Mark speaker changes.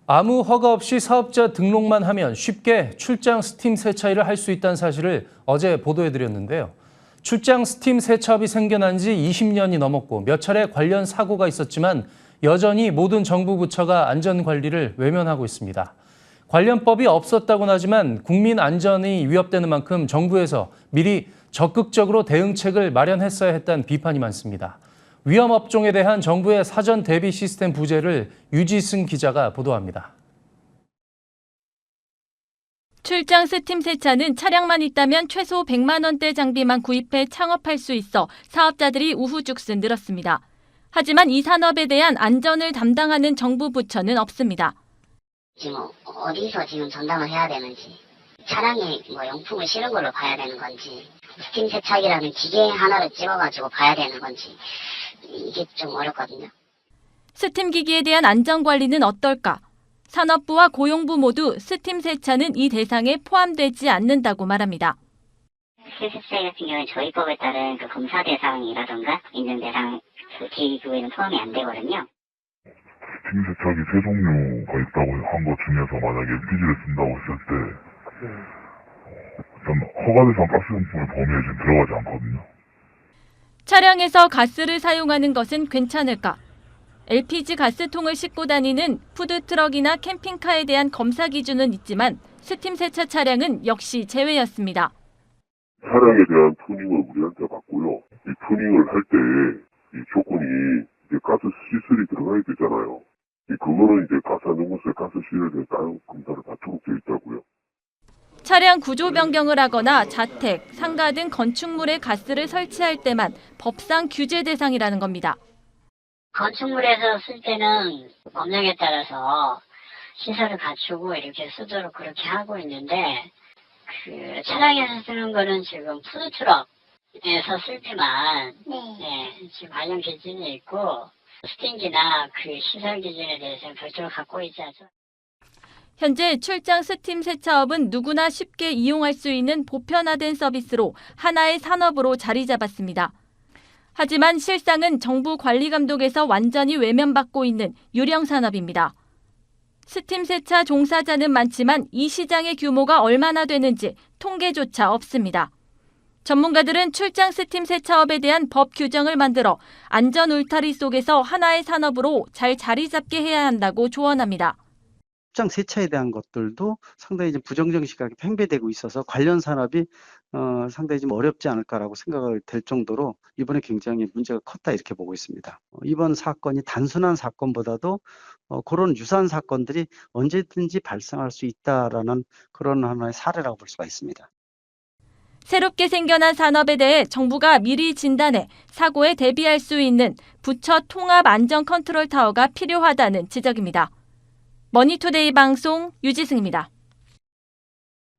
Speaker 1: 아무 허가 없이 사업자 등록만 하면 쉽게 출장 스팀 세차일을 할 수 있다는 사실을 어제 보도해드렸는데요. 출장 스팀 세차업이 생겨난 지 20년이 넘었고 몇 차례 관련 사고가 있었지만 여전히 모든 정부 부처가 안전관리를 외면하고 있습니다. 관련법이 없었다고는 하지만 국민 안전이 위협되는 만큼 정부에서 미리 적극적으로 대응책을 마련했어야 했다는 비판이 많습니다. 위험 업종에 대한 정부의 사전 대비 시스템 부재를 유지승 기자가 보도합니다.
Speaker 2: 출장 스팀 세차는 차량만 있다면 최소 100만 원대 장비만 구입해 창업할 수 있어 사업자들이 우후죽순 늘었습니다. 하지만 이 산업에 대한 안전을 담당하는 정부 부처는 없습니다.
Speaker 3: 지금 어디서 지금 전담을 해야 되는지, 차량에 용품을 실은 걸로 봐야 되는 건지, 스팀 세차기라는 기계 하나를 찍어가지고 봐야 되는 건지, 이게 좀 어렵거든요.
Speaker 2: 스팀 기기에 대한 안전관리는 어떨까? 산업부와 고용부 모두 스팀 세차는 이 대상에 포함되지 않는다고 말합니다.
Speaker 3: 스팀 세차기 같은 경우는 저희 법에 따른 그 검사 대상이라던가 인증 대상 기구에는 포함이 안 되거든요.
Speaker 4: 스팀 세차기 세 종류가 있다고 한 것 중에서 만약에 LPG를 쓴다고 했을 때 일단 허가 대상 가스용품의 범위에 지금 들어가지 않거든요.
Speaker 2: 차량에서 가스를 사용하는 것은 괜찮을까? LPG 가스통을 싣고 다니는 푸드트럭이나 캠핑카에 대한 검사 기준은 있지만 스팀 세차 차량은 역시 제외였습니다.
Speaker 4: 차량에 대한 튜닝을 우리한테 받고요. 이 튜닝을 할 때 이 조건이 이제 가스 시슬이 들어가야 되잖아요. 그거는 이제 가스안전공사에 가스 시슬에 대한 다른 검사를 받도록 되어 있다고요.
Speaker 2: 차량 구조 변경을 하거나 자택, 상가 등 건축물에 가스를 설치할 때만 법상 규제 대상이라는 겁니다.
Speaker 3: 건축물에서 쓸 때는 법령에 따라서 시설을 갖추고 이렇게 쓰도록 그렇게 하고 있는데, 그 차량에서 쓰는 거는 지금 푸드트럭에서 쓸 때만 지금 관련 기준이 있고, 스팀기나 그 시설 기준에 대해서는 별도로 갖고 있지 않죠.
Speaker 2: 현재 출장 스팀 세차업은 누구나 쉽게 이용할 수 있는 보편화된 서비스로 하나의 산업으로 자리 잡았습니다. 하지만 실상은 정부 관리 감독에서 완전히 외면받고 있는 유령 산업입니다. 스팀 세차 종사자는 많지만 이 시장의 규모가 얼마나 되는지 통계조차 없습니다. 전문가들은 출장 스팀 세차업에 대한 법 규정을 만들어 안전 울타리 속에서 하나의 산업으로 잘 자리 잡게 해야 한다고 조언합니다.
Speaker 5: 출장 세차에 대한 것들도 상당히 좀 부정적 시각이 팽배되고 있어서 관련 산업이 상당히 좀 어렵지 않을까라고 생각이 될 정도로 이번에 굉장히 문제가 컸다 이렇게 보고 있습니다. 이번 사건이 단순한 사건보다도 그런 유사한 사건들이 언제든지 발생할 수 있다라는 그런 하나의 사례라고 볼 수가 있습니다.
Speaker 2: 새롭게 생겨난 산업에 대해 정부가 미리 진단해 사고에 대비할 수 있는 부처 통합 안전 컨트롤 타워가 필요하다는 지적입니다. 머니투데이 방송 유지승입니다.